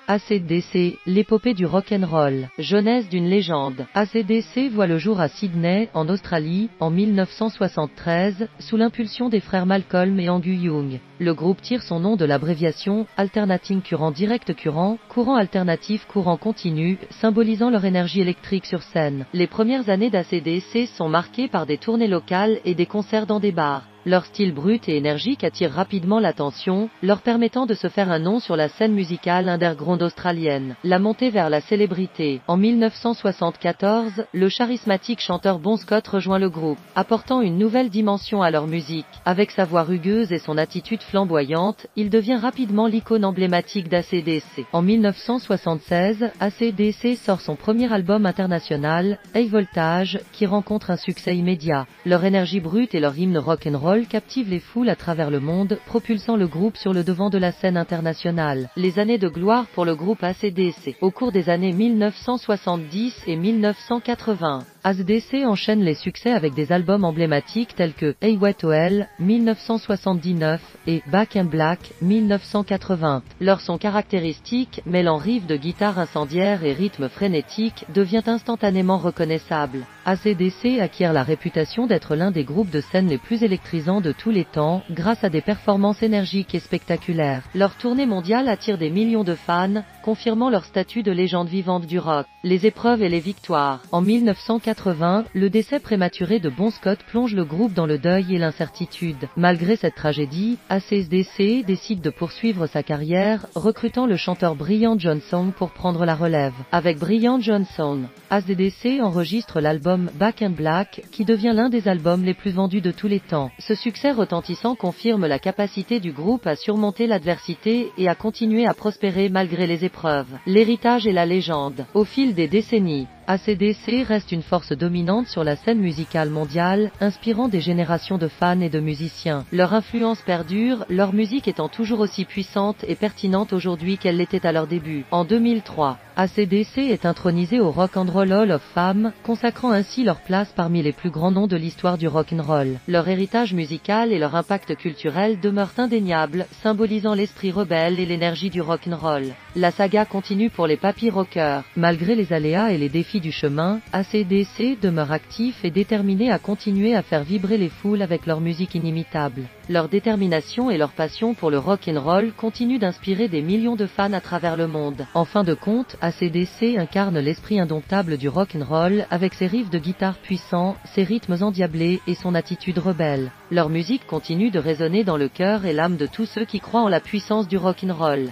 AC/DC, l'épopée du rock'n'roll. Genèse d'une légende. AC/DC voit le jour à Sydney, en Australie, en 1973, sous l'impulsion des frères Malcolm et Angus Young. Le groupe tire son nom de l'abréviation Alternating Current Direct Current, courant alternatif courant continu, symbolisant leur énergie électrique sur scène. Les premières années d'AC/DC sont marquées par des tournées locales et des concerts dans des bars. Leur style brut et énergique attire rapidement l'attention, leur permettant de se faire un nom sur la scène musicale underground australienne. La montée vers la célébrité. En 1974, le charismatique chanteur Bon Scott rejoint le groupe, apportant une nouvelle dimension à leur musique. Avec sa voix rugueuse et son attitude flamboyante, il devient rapidement l'icône emblématique d'AC/DC. En 1976, AC/DC sort son premier album international, High Voltage, qui rencontre un succès immédiat. Leur énergie brute et leur hymne rock'n'roll captive les foules à travers le monde, propulsant le groupe sur le devant de la scène internationale. Les années de gloire pour le groupe AC/DC. Au cours des années 1970 et 1980, AC/DC enchaîne les succès avec des albums emblématiques tels que Hey Wet OL, 1979, et Back in Black, 1980. Leur son caractéristique, mêlant riffs de guitare incendiaire et rythme frénétique, devient instantanément reconnaissable. AC/DC acquiert la réputation d'être l'un des groupes de scène les plus électrisants de tous les temps, grâce à des performances énergiques et spectaculaires. Leur tournée mondiale attire des millions de fans, confirmant leur statut de légende vivante du rock. Les épreuves et les victoires. En 1980, le décès prématuré de Bon Scott plonge le groupe dans le deuil et l'incertitude. Malgré cette tragédie, AC/DC décide de poursuivre sa carrière, recrutant le chanteur Brian Johnson pour prendre la relève. Avec Brian Johnson, AC/DC enregistre l'album Back in Black, qui devient l'un des albums les plus vendus de tous les temps. Ce succès retentissant confirme la capacité du groupe à surmonter l'adversité et à continuer à prospérer malgré les épreuves. L'héritage et la légende. Au fil des décennies, AC/DC reste une force dominante sur la scène musicale mondiale, inspirant des générations de fans et de musiciens. Leur influence perdure, leur musique étant toujours aussi puissante et pertinente aujourd'hui qu'elle l'était à leur début. En 2003, AC/DC est intronisé au Rock and Roll Hall of Fame, consacrant ainsi leur place parmi les plus grands noms de l'histoire du rock'n'roll. Leur héritage musical et leur impact culturel demeurent indéniables, symbolisant l'esprit rebelle et l'énergie du rock'n'roll. La saga continue pour les Papy Rockers. Malgré les aléas et les défis du chemin, AC/DC demeure actif et déterminé à continuer à faire vibrer les foules avec leur musique inimitable. Leur détermination et leur passion pour le rock'n'roll continuent d'inspirer des millions de fans à travers le monde. En fin de compte, AC/DC incarne l'esprit indomptable du rock'n'roll avec ses riffs de guitare puissants, ses rythmes endiablés et son attitude rebelle. Leur musique continue de résonner dans le cœur et l'âme de tous ceux qui croient en la puissance du rock'n'roll.